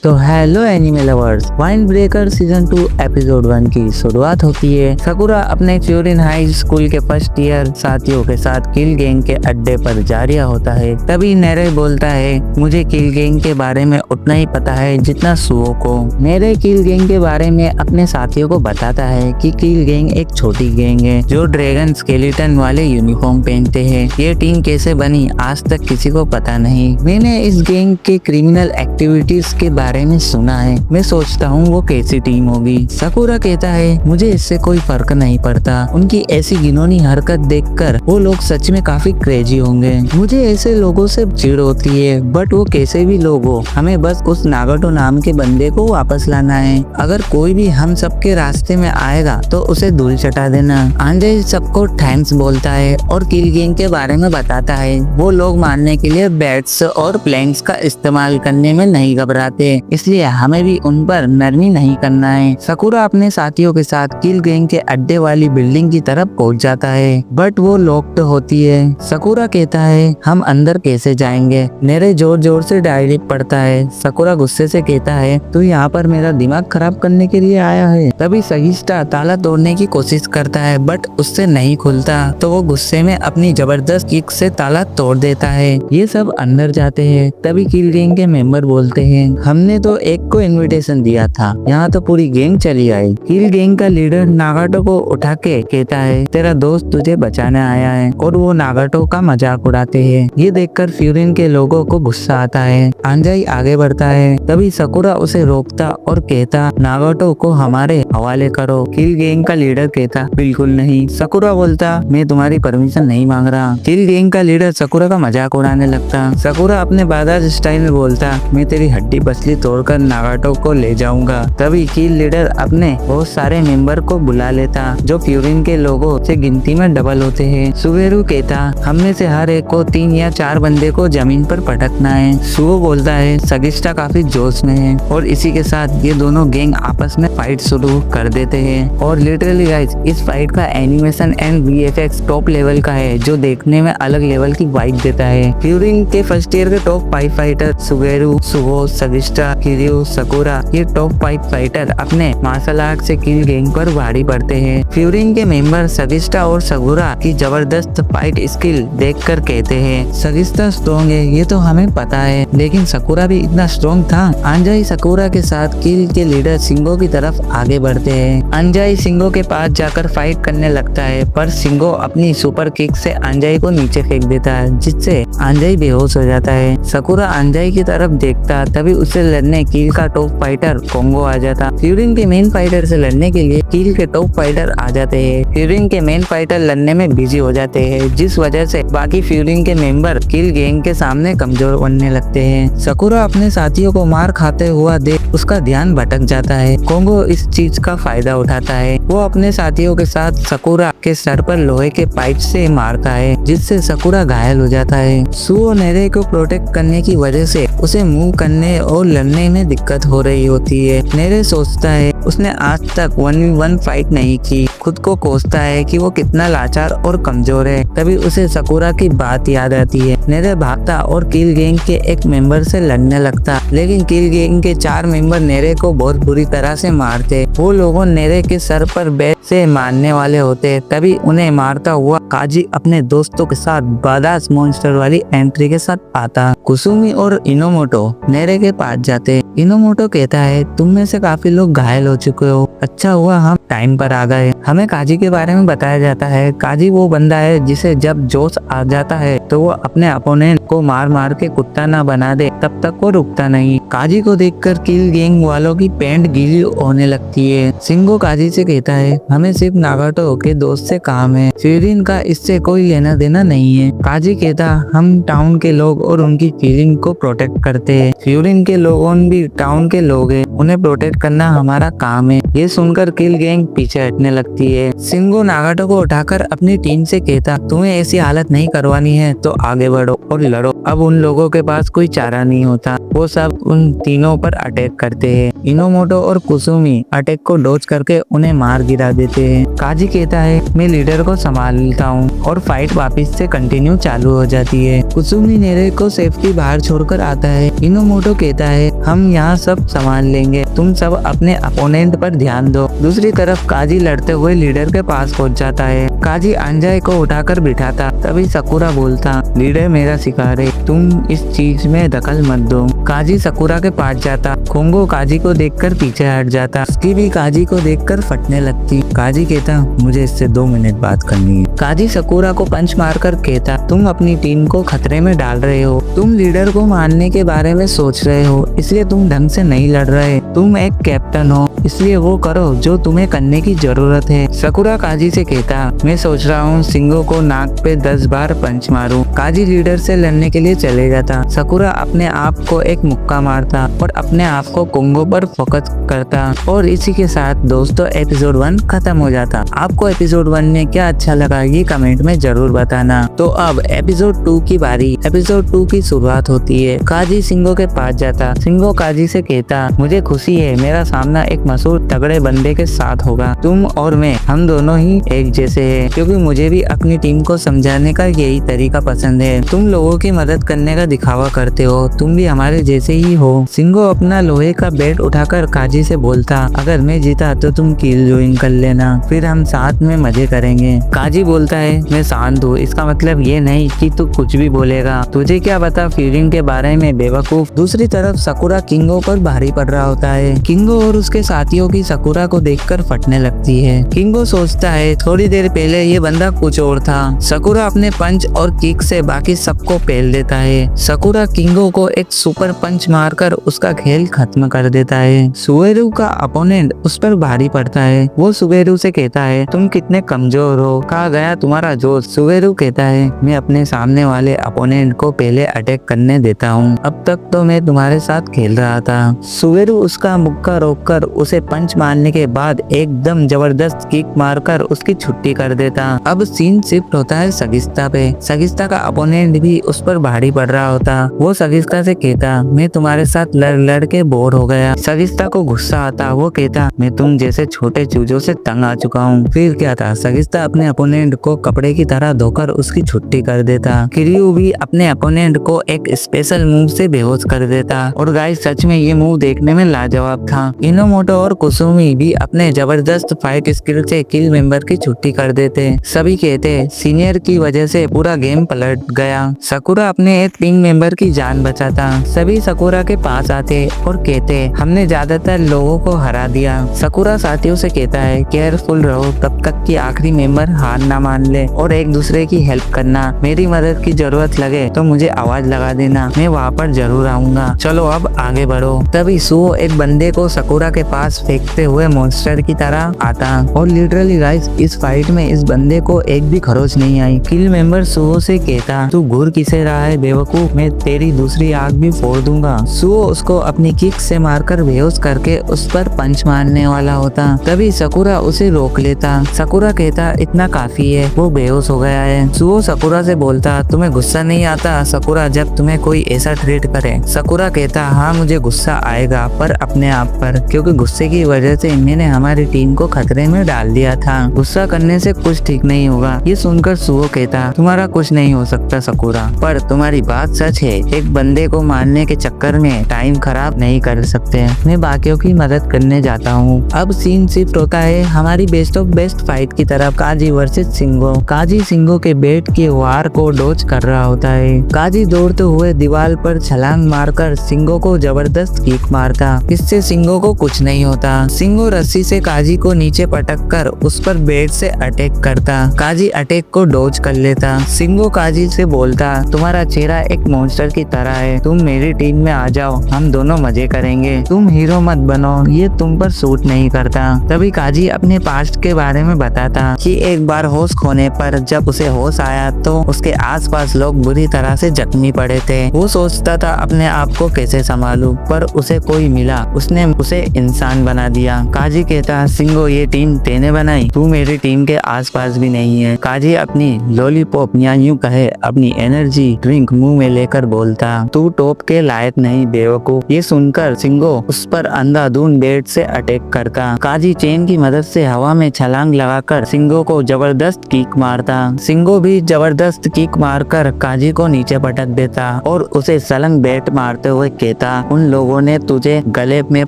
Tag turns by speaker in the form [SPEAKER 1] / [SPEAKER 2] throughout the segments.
[SPEAKER 1] तो hello anime lovers, wind breaker season 2 episode 1 की शुरुआत होती है। सकुरा अपने फ्यूरिन हाई स्कूल के फर्स्ट ईयर साथियों के साथ किल गैंग के अड्डे पर जा रहा होता है। तभी नेरे बोलता है, मुझे किल गैंग के बारे में उतना ही पता है जितना सुओ को। नेरे किल गैंग के बारे में अपने साथियों को बताता है कि किल गैंग एक छोटी गैंग है जो ड्रैगन स्केलेटन वाले यूनिफॉर्म पहनते हैं। ये टीम कैसे बनी आज तक किसी को पता नहीं। मैंने इस गैंग के क्रिमिनल एक्टिविटीज के बारे में सुना है। मैं सोचता हूँ वो कैसी टीम होगी। सकुरा कहता है, मुझे इससे कोई फर्क नहीं पड़ता। उनकी ऐसी घिनौनी हरकत देखकर वो लोग सच में काफी क्रेजी होंगे। मुझे ऐसे लोगों से चिढ़ होती है, बट वो कैसे भी लोग हो, हमें बस उस नागाटो नाम के बंदे को वापस लाना है। अगर कोई भी हम सबके रास्ते में आएगा तो उसे धूल चटा देना। आंजे सबको थैंक्स बोलता है और किल गैंग के बारे में बताता है। वो लोग मारने के लिए बैट्स और प्लैंक्स का इस्तेमाल करने में नहीं घबराते, इसलिए हमें भी उन पर नरमी नहीं करना है। सकुरा अपने साथियों के साथ किल गैंग के अड्डे वाली बिल्डिंग की तरफ पहुंच जाता है, बट वो लॉक्ड होती है। सकुरा कहता है, हम अंदर कैसे जाएंगे? नेरे जोर जोर से डायरी पढ़ता है। सकुरा गुस्से से कहता है, तू यहाँ पर मेरा दिमाग खराब करने के लिए आया है। तभी सगिस्टा ताला तोड़ने की कोशिश करता है, बट उससे नहीं खुलता, तो वो गुस्से में अपनी जबरदस्त किक से ताला तोड़ देता है। ये सब अंदर जाते हैं। तभी किल गैंग के मेंबर बोलते हैं, हमने तो एक को इनविटेशन दिया था, यहाँ तो पूरी गैंग चली आई। किल गैंग का लीडर नागाटो को उठा के कहता है, तेरा दोस्त तुझे बचाने आया है, और वो नागाटो का मजाक उड़ाते हैं। ये देखकर फ्यूरिन के लोगों को गुस्सा आता है। अंजाई आगे बढ़ता है। तभी सकुरा उसे रोकता और कहता, नागाटो को हमारे हवाले करो। किल गैंग का लीडर कहता, बिल्कुल नहीं। सकुरा बोलता, मैं तुम्हारी परमिशन नहीं मांग रहा। किल गैंग का लीडर सकुरा का मजाक उड़ाने लगता। सकुरा अपने बादाज स्टाइल में बोलता, मैं तेरी हड्डी पसली तोड़कर नागाटो को ले जाऊंगा। तभी किल लीडर अपने बहुत सारे मेंबर को बुला लेता जो फ्यूरिन के लोगों से गिनती में डबल होते हैं। सुवेरू कहता, हम में से हर एक को 3 या 4 बंदे को जमीन पर पटकना है। सुओ बोलता है, सगिस्टा काफी जोश में है, और इसी के साथ ये दोनों गैंग आपस में फाइट शुरू कर देते हैं। और लिटरली गाइस, इस फाइट का animation and VFX top level का है, जो देखने में अलग लेवल की वाइब देता है। फ्यूरिन के फर्स्ट ईयर के टॉप 5 फाइटर सुवेरू, सुओ, सगिस्टा, किरियो, सकुरा, ये टॉप 5 फाइटर अपने मार्शल आर्ट से किल गैंग पर भारी पड़ते हैं। फ्यूरिन के मेंबर सगिस्टा और सकुरा की जबरदस्त फाइट स्किल देखकर कहते हैं, सगिस्टा स्ट्रॉन्ग है, ये तो हमें पता है, लेकिन सकुरा भी इतना स्ट्रॉन्ग था। अंजाई सकुरा के साथ किल के लीडर सिंगो की तरफ आगे बढ़ते हैं। अंजाई सिंगो के पास जाकर फाइट करने लगता है, पर सिंगो अपनी सुपर किक से अंजाई को नीचे फेंक देता है, जिससे अंजाई बेहोश हो जाता है। सकुरा अंजाई की तरफ देखता, तभी उसे लड़ने किल का टॉप फाइटर कोंगो आ जाता। फ्यूरिन के मेन फाइटर से लड़ने के लिए किल के टॉप फाइटर आ जाते हैं। फ्यूरिन के मेन फाइटर लड़ने में बिजी हो जाते हैं, जिस वजह से बाकी फ्यूरिन के मेंबर किल गैंग के सामने कमजोर बनने लगते हैं। सकुरा अपने साथियों को मार खाते हुआ देख उसका ध्यान भटक जाता है। कोंगो इस चीज का फायदा उठाता है। वो अपने साथियों के साथ सकुरा के सर पर लोहे के पाइप से मारता है, जिससे सकुरा घायल हो जाता है। सुओ नेरे को प्रोटेक्ट करने की वजह से उसे मूव करने और लड़ने में दिक्कत हो रही होती है। नेरे सोचता है उसने आज तक 1v1 फाइट नहीं की। खुद को कोसता है कि वो कितना लाचार और कमजोर है। तभी उसे सकुरा की बात याद आती है। नेरे भागता और किल गैंग के एक मेंबर से लड़ने लगता, लेकिन किल गैंग के 4 मेंबर नेरे को बहुत बुरी तरह से मारते। वो लोगों नेरे के सर पर बैट से मारने वाले होते। तभी उन्हें मारता हुआ काजी अपने दोस्तों के साथ बादास मॉन्स्टर वाली एंट्री के साथ आता। कुसुमी और इनोमोटो नेरे के पास जाते। इनोमोटो कहता है, तुम में से काफी लोग घायल हो चुके हो, अच्छा हुआ हम टाइम पर आ गए। हमें काजी के बारे में बताया जाता है। काजी वो बंदा है जिसे जब जोश आ जाता है तो वो अपने अपोनेंट को मार मार के कुत्ता ना बना दे, तब तक वो रुकता नहीं। काजी को देखकर किल गैंग वालों की पैंट गीली होने लगती है। सिंगो काजी से कहता है, हमें सिर्फ नागाटो के दोस्त से काम है, फ्यूरिन का इससे कोई लेना देना नहीं है। काजी कहता, हम टाउन के लोग और उनकी फीलिंग को प्रोटेक्ट करते हैं। फ्यूरिन के लोगों भी टाउन के लोग हैं, उन्हें प्रोटेक्ट करना हमारा काम है। ये सुनकर किल गैंग पीछे हटने लगती है। सिंगो नागाटो को उठाकर अपनी टीम से कहता, तुम्हें ऐसी हालत नहीं करवानी है, तो आगे बढ़ो और लड़ो। अब उन लोगों के पास कोई चारा नहीं होता, वो सब उन तीनों पर अटैक करते हैं। इनोमोटो और कुसुमी अटैक को डॉज करके उन्हें मार गिरा देते हैं। काजी कहता है मैं लीडर को संभालता हूँ और फाइट वापस से कंटिन्यू चालू हो जाती है। कुसुमी नेरे को सेफ्टी बाहर छोड़कर आता है। इनोमोटो कहता है हम यहाँ सब संभाल लेंगे, तुम सब अपने अपोनेंट पर ध्यान दो। दूसरी तरफ काजी लड़ते हुए लीडर के पास पहुँच जाता है। काजी अंजाई को उठाकर बिठाता, तभी सकुरा बोलता लीडर मेरा शिकार है, तुम इस चीज में दखल मत दो। काजी सकुरा के पास जाता। कोंगो काजी को देखकर पीछे हट जाता। उसकी भी काजी को देखकर फटने लगती। काजी कहता मुझे इससे 2 मिनट बात करनी है। काजी सकुरा को पंच मारकर कहता तुम अपनी टीम को खतरे में डाल रहे हो, तुम लीडर को मारने के बारे में सोच रहे हो, इसलिए तुम ढंग से नहीं लड़ रहे। तुम एक कैप्टन हो, इसलिए वो करो जो तुम्हें करने की जरूरत है। सकुरा काजी से कहता मैं सोच रहा हूँ सिंगो को नाक पे 10 बार पंच मारूं। काजी लीडर से लड़ने के लिए चले जाता। सकुरा अपने आप को एक मुक्का मारता और अपने आप को कोंगो पर फोकस करता। और इसी के साथ दोस्तों एपिसोड 1 खत्म हो जाता। आपको एपिसोड 1 में क्या अच्छा लगा ये कमेंट में जरूर बताना। तो अब एपिसोड 2 की बारी। एपिसोड 2 की शुरुआत होती है। काजी सिंगो के पास जाता। सिंगो काजी से कहता मुझे खुशी है मेरा सामना एक मशहूर तगड़े बंदे के साथ होगा। तुम और मैं हम दोनों ही एक जैसे हैं, क्योंकि मुझे भी अपनी टीम को समझाने का यही तरीका पसंद है। तुम लोगों की मदद करने का दिखावा करते हो, तुम भी हमारे जैसे ही हो। सिंगो अपना लोहे का बैट उठाकर काजी से बोलता अगर मैं जीता तो तुम किल ज्वाइन कर लेना, फिर हम साथ में मजे करेंगे। काजी बोलता है मैं शांत हूँ, इसका मतलब ये नहीं कि तू कुछ भी बोलेगा, तुझे क्या पता फ्यूरिंग के बारे में बेवकूफ। दूसरी तरफ सकुरा किंगो पर भारी पड़ रहा होता है। किंगो और उसके साथियों की सकुरा को देखकर फटने लगती है। किंगो सोचता है थोड़ी देर पहले ये बंदा कुछ और था। सकुरा अपने पंच और किक से बाकी सबको पेल देता है। सकुरा किंगो को एक सुपर पंच मारकर उसका खेल खत्म कर देता है। सुएरू का अपोनेंट उस पर भारी पड़ता है। वो सुएरू से कहता है तुम कितने कमजोर हो, कहाँ गया तुम्हारा जोश। सुएरू कहता है मैं अपने सामने वाले अपोनेंट को पहले अटैक करने देता हूँ, अब तक तो मैं तुम्हारे साथ खेल रहा था। सुएरू उसका मुक्का रोककर उसे पंच मारने के बाद एकदम जबरदस्त किक मारकर उसकी छुट्टी कर देता। अब सीन शिफ्ट होता है सगिस्ता पे। सगिस्ता का अपोनेंट भी उस पर भारी पड़ रहा होता। वो सगिस्ता से कहता मैं तुम्हारे साथ लड़ लड़ के बोर हो गया। सगिस्ता को गुस्सा आता। वो कहता मैं तुम जैसे छोटे चूजों से तंग आ चुका हूँ। फिर क्या था, सगिस्ता अपने अपोनेंट को कपड़े की तरह धोकर उसकी छुट्टी कर देता। किरियू भी अपने अपोनेंट को एक स्पेशल मूव से बेहोश कर देता। और गाइस सच में ये मूव देखने में लाजवाब था। इनोमोटो और कुसुमी भी अपने जबरदस्त फाइट स्किल से किल मेंबर की छुट्टी कर देते। सभी कहते सीनियर की वजह से पूरा गेम पलट गया। सकुरा अपने एक टीम मेंबर की जान बचाता। सभी सकुरा के पास आते और कहते हमने ज्यादातर लोगों को हरा दिया। सकुरा साथियों से कहता है केयरफुल रहो तब तक कि आखिरी मेंबर हार ना मान ले और एक दूसरे की हेल्प करना। मेरी मदद की जरूरत लगे तो मुझे आवाज लगा देना, मैं वहाँ पर जरूर आऊंगा। चलो अब आगे बढ़ो। तभी सुओ एक बंदे को सकुरा के पास फेंकते हुए मॉन्स्टर की तरह आता और लिटरली गाइस इस फाइट में इस बंदे को एक भी खरोच नहीं आई। किल मेंबर सुओ से कहता तू घूर किसे रहा है बेवकूफ, मैं तेरी दूसरी आंख भी फोड़ दूंगा। सुओ उसको अपनी किक से मारकर बेहोश करके उस पर पंच मारने वाला होता। तभी सकुरा उसे रोक लेता। सकुरा कहता इतना काफी है, वो बेहोश हो गया है। सुओ सकुरा से बोलता तुम्हें गुस्सा नहीं आता सकुरा जब तुम्हें कोई ऐसा ट्रीट करे। सकुरा कहता हाँ मुझे गुस्सा आएगा पर अपने आप पर, क्योंकि गुस्से की वजह से मैंने हमारी टीम को खतरे में डाल दिया था। गुस्सा करने से कुछ ठीक नहीं होगा। ये सुनकर सुओ कहता तुम्हारा कुछ नहीं हो सकता सकुरा, पर तुम्हारी बात सच है, एक बंदे को मारने के चक्कर में टाइम खराब नहीं कर सकते, मैं बाकियों की मदद करने जाता हूँ। अब सीन शिफ्ट होता है हमारी बेस्ट ऑफ बेस्ट फाइट की तरफ। काजी वर्सेस सिंगो। काजी सिंगो के बेट की वार को डॉज कर रहा होता है। काजी दौड़ते हुए दीवार पर छलांग मारकर सिंगो को जबरदस्त किक मारता। इससे सिंगो को कुछ नहीं होता। सिंगो रस्सी से काजी को नीचे पटक कर उस पर बेट से अटैक करता। काजी अटैक को डॉज कर लेता। सिंगो काजी से बोलता तुम्हारा चेहरा एक मॉन्स्टर की तरह है, तुम मेरी टीम में आ जाओ, हम दोनों मजे करेंगे, तुम हीरो मत बनो, ये तुम पर सूट नहीं करता। तभी काजी अपने पास्ट के बारे में बताता कि एक बार होश खोने पर जब उसे होश आया तो उसके आसपास लोग बुरी तरह से जख्मी पड़े थे। वो सोचता था अपने आप को कैसे संभालूं, पर उसे कोई मिला, उसने उसे इंसान बना दिया। काजी कहता सिंगो ये टीम तेने बनाई, तू मेरी टीम के आसपास भी नहीं है। काजी अपनी लॉलीपॉप या यूं कहे अपनी एनर्जी ड्रिंक मुंह में लेकर बोलता, तू टॉप के लायक नहीं बेवकूफ। ये सुनकर सिंगो उस पर अंधाधुंध बेड से अटैक करता। काजी चेन की मदद से हवा में छलांग लगाकर सिंगो को जबरदस्त किक मारता। सिंगो भी जबरदस्त किक मारकर काजी को नीचे पटक देता और उसे सलंग बैट मारते हुए कहता, उन लोगों ने तुझे गले में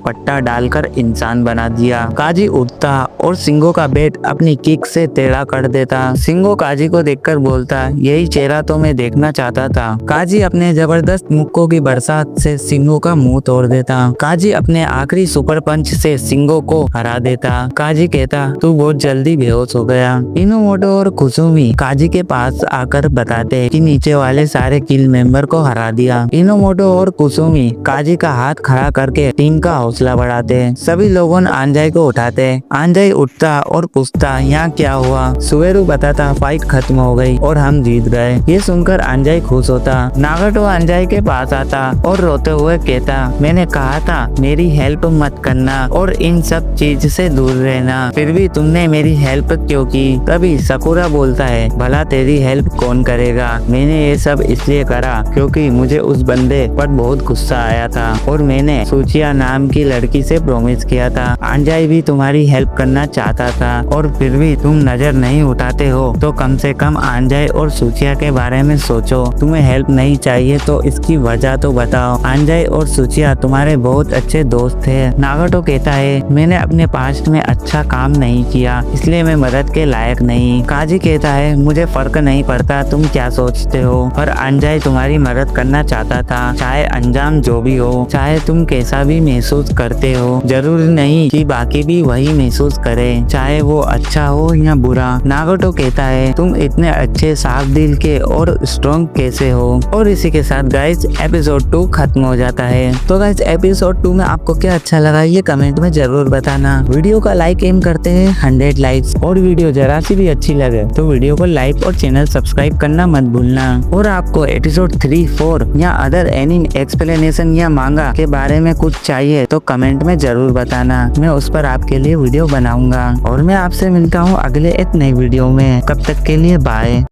[SPEAKER 1] पट्टा डालकर इंसान बना दिया। काजी उठता और सिंगो का बैट अपनी किक से टेढ़ा कर देता। सिंगो काजी को देखकर बोलता, यही चेहरा तो मैं देखना चाहता था। काजी अपने जबरदस्त मुक्कों की बरसात से सिंगो का मुंह तोड़ देता। काजी अपने आखिरी सुपर पंच से सिंगो को हरा देता। काजी कहता, तू बहुत जल्दी बेहोश हो गया। इनोमोटो और कुसुमी काजी के पास आकर बताते कि नीचे वाले सारे किल मेंबर को हरा दिया। इनोमोटो और कुसुमी काजी का हाथ खड़ा करके टीम का हौसला बढ़ाते। सभी लोगों अंजाई को उठाते। अंजाई उठता और पूछता, यहाँ क्या हुआ? सुवेरू बताता, फाइट खत्म हो गई और हम जीत गए। ये सुनकर अंजाई खुश होता। नागाटो अंजाई के पास आता और रोते हुए कहता, मैंने कहा था मेरी हेल्प मत करना और इन सब चीज से दूर रहना, फिर भी तुमने मेरी हेल्प क्यों की? तभी सकुरा बोलता है, भला तेरी हेल्प कौन करेगा? मैंने ये सब इसलिए करा क्योंकि मुझे उस बंदे पर बहुत गुस्सा आया था और मैंने सुचिया नाम की लड़की से प्रॉमिस किया था। अंजाई भी तुम्हारी हेल्प करना चाहता था और फिर भी तुम नजर नहीं उठाते हो, तो कम से कम अंजाई और सुचिया के बारे में सोचो। तुम्हें हेल्प नहीं चाहिए तो इसकी वजह तो बताओ। अंजाई और सुचिया तुम्हारे बहुत अच्छे दोस्त थे। नागाटो कहता है, मैंने अपने पास्ट में अच्छा काम नहीं किया इसलिए मैं मदद के लायक नहीं। काजी कहता है, मुझे फर्क नहीं पड़ता तुम क्या सोचते हो, पर अंजाई तुम्हारी मदद करना चाहता था। चाहे अंजाम जो भी हो, चाहे तुम कैसा भी महसूस करते हो, जरूरी नहीं कि बाकी भी वही महसूस करे, चाहे वो अच्छा हो या बुरा। नागाटो कहता है, तुम इतने अच्छे साफ दिल के और स्ट्रॉन्ग कैसे हो? और इसी के साथ गाइस एपिसोड 2 खत्म हो जाता है। तो गाइस एपिसोड 2 में आपको क्या अच्छा लगा ये कमेंट में जरूर बताना। वीडियो का लाइक एम करते हैं 100 लाइक्स, और वीडियो जरा सी भी अच्छी लगे तो वीडियो को लाइक और चैनल सब्सक्राइब करना मत भूलना। और आपको एपिसोड 3, 4 या अदर एनी एक्सप्लेनेशन या मांगा के बारे में कुछ चाहिए तो कमेंट में जरूर बताना, मैं उस पर आपके लिए वीडियो बनाऊंगा। और मैं आपसे मिलता हूँ अगले एक नई वीडियो में, कब तक के लिए बाय।